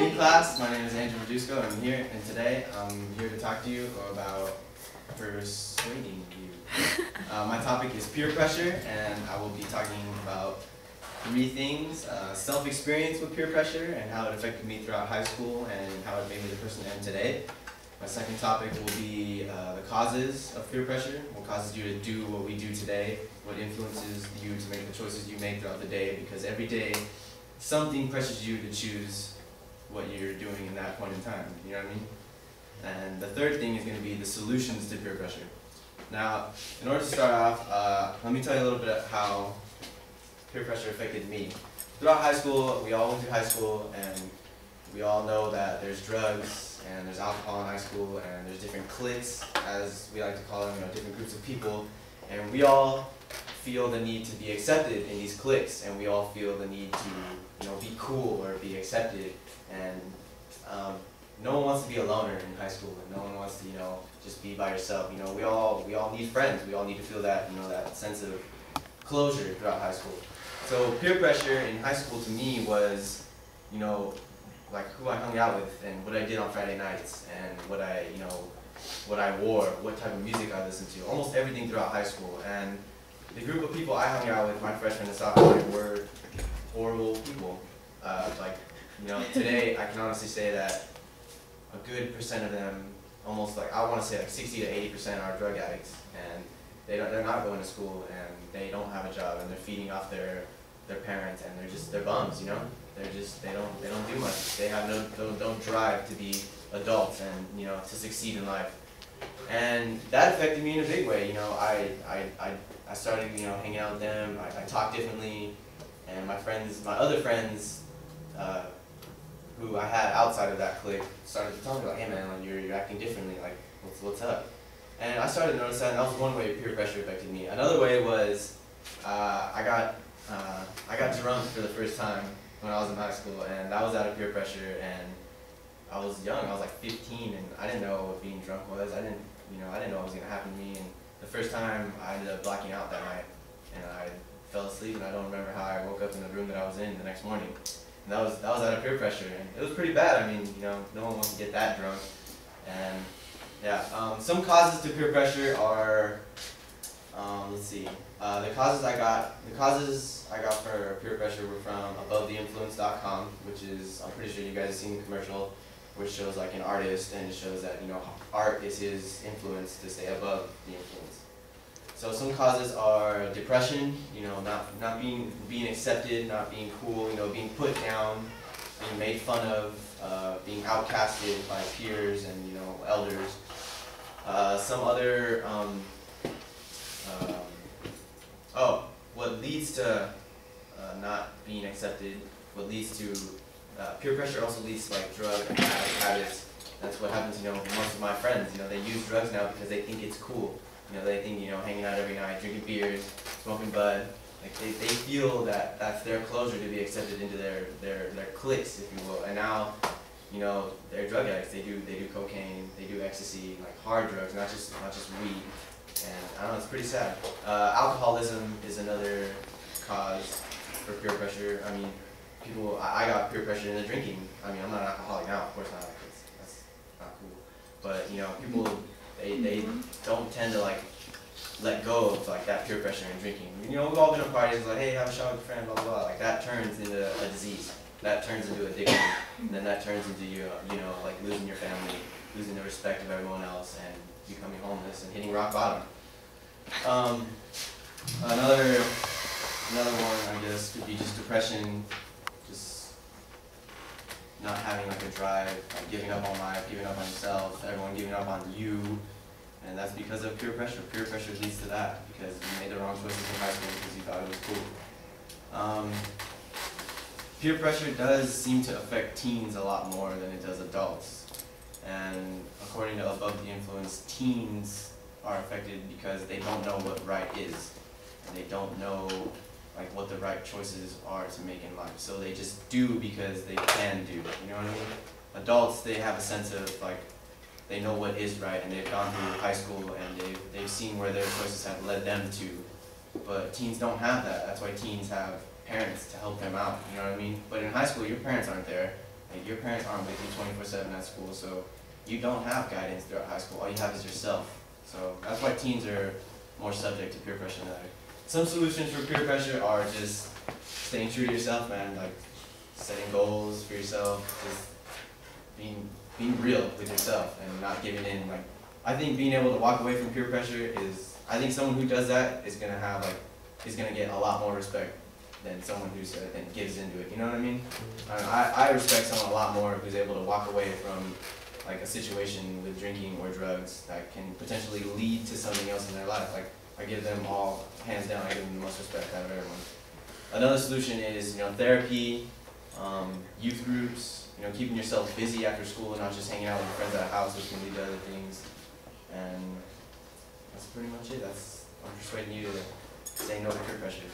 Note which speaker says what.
Speaker 1: evening, class. My name is Andrew Medusko. I'm here, and today I'm here to talk to you about persuading you. My topic is peer pressure, and I will be talking about three things: self-experience with peer pressure and how it affected me throughout high school and how it made me the person I am today. My second topic will be the causes of peer pressure, what causes you to do what we do today, what influences you to make the choices you make throughout the day, because every day something pressures you to choose what you're doing in that point in time, you know what I mean? And the third thing is going to be the solutions to peer pressure. Now, in order to start off, let me tell you a little bit how peer pressure affected me. Throughout high school, we all went through high school, and we all know that there's drugs, and there's alcohol in high school, and there's different cliques, as we like to call them, different groups of people, and we all feel the need to be accepted in these cliques, and we all feel the need to, be cool or be accepted, and no one wants to be a loner in high school, and no one wants to, just be by yourself. We all need friends. We all need to feel that, that sense of closure throughout high school. So peer pressure in high school to me was, like who I hung out with and what I did on Friday nights and what I wore, what type of music I listened to, almost everything throughout high school. And the group of people I hung out with my freshman and sophomore year were horrible people. Today I can honestly say that a good percent of them, almost I want to say 60 to 80% are drug addicts, and they're not going to school, and they don't have a job, and they're feeding off their parents, and they're bums, they don't do much. They have don't drive to be adults and to succeed in life. And that affected me in a big way. I started hanging out with them. I talked differently, and my other friends who I had outside of that clique started to tell me hey man, you're acting differently, what's up? And I started to notice that, and that was one way peer pressure affected me. Another way was I got drunk for the first time when I was in high school, and that was out of peer pressure. And I was young, I was like 15, and I didn't know what being drunk was. I didn't know what was gonna happen to me. And the first time I ended up blacking out that night, and I fell asleep, and I don't remember how I woke up in the room that I was in the next morning. And that was out of peer pressure, and it was pretty bad. I mean, no one wants to get that drunk. And yeah, some causes to peer pressure are, let's see, the causes I got for peer pressure were from AboveTheInfluence.com, which is, I'm pretty sure you guys have seen the commercial, which shows an artist, and it shows that art is his influence to stay above the influence. So some causes are depression, not being accepted, not being cool, being put down, being made fun of, being outcasted by peers and elders. Some other what leads to not being accepted, what leads to peer pressure also leads to drug and habits. That's what happens, most of my friends, they use drugs now because they think it's cool. They think, hanging out every night, drinking beers, smoking bud, they feel that that's their closure to be accepted into their cliques, if you will. And now, they're drug addicts. They do cocaine, they do ecstasy, hard drugs, not just weed. And I don't know, it's pretty sad. Alcoholism is another cause for peer pressure. I mean, I got peer pressure into drinking. I mean, I'm not an alcoholic now, of course not. That's not cool. But people, they don't tend to let go of that peer pressure in drinking. We've all been at parties hey, have a shot with a friend, blah blah blah. That turns into a disease. That turns into addiction, and then that turns into losing your family, losing the respect of everyone else, and becoming homeless and hitting rock bottom. Another one, I guess, could be just depression, just not having a drive, giving up on life, giving up on yourself, everyone giving up on you, and that's because of peer pressure. Peer pressure leads to that because you made the wrong choices in high school because you thought it was cool. Peer pressure does seem to affect teens a lot more than it does adults. And according to Above the Influence, teens are affected because they don't know what right is. And they don't know what the right choices are to make in life. So they just do because they can do. You know what I mean? Adults, they have a sense of they know what is right, and they've gone through high school and they've seen where their choices have led them to. But teens don't have that. That's why teens have parents to help them out, you know what I mean? But in high school, your parents aren't there. Like, your parents aren't with you 24/7 at school, so you don't have guidance throughout high school. All you have is yourself. So that's why teens are more subject to peer pressure than others. Some solutions for peer pressure are just staying true to yourself, man. Like setting goals for yourself, just being real with yourself and not giving in. Like, I think being able to walk away from peer pressure is, I think someone who does that is gonna have is gonna get a lot more respect than someone who gives into it. You know what I mean? I respect someone a lot more who's able to walk away from like a situation with drinking or drugs that can potentially lead to something else in their life. Like, I give them all, hands down, I give them the most respect out of everyone. Another solution is, therapy, youth groups, keeping yourself busy after school and not just hanging out with your friends at a house, which can lead to other things. And that's pretty much it. I'm persuading you to say no to peer pressure.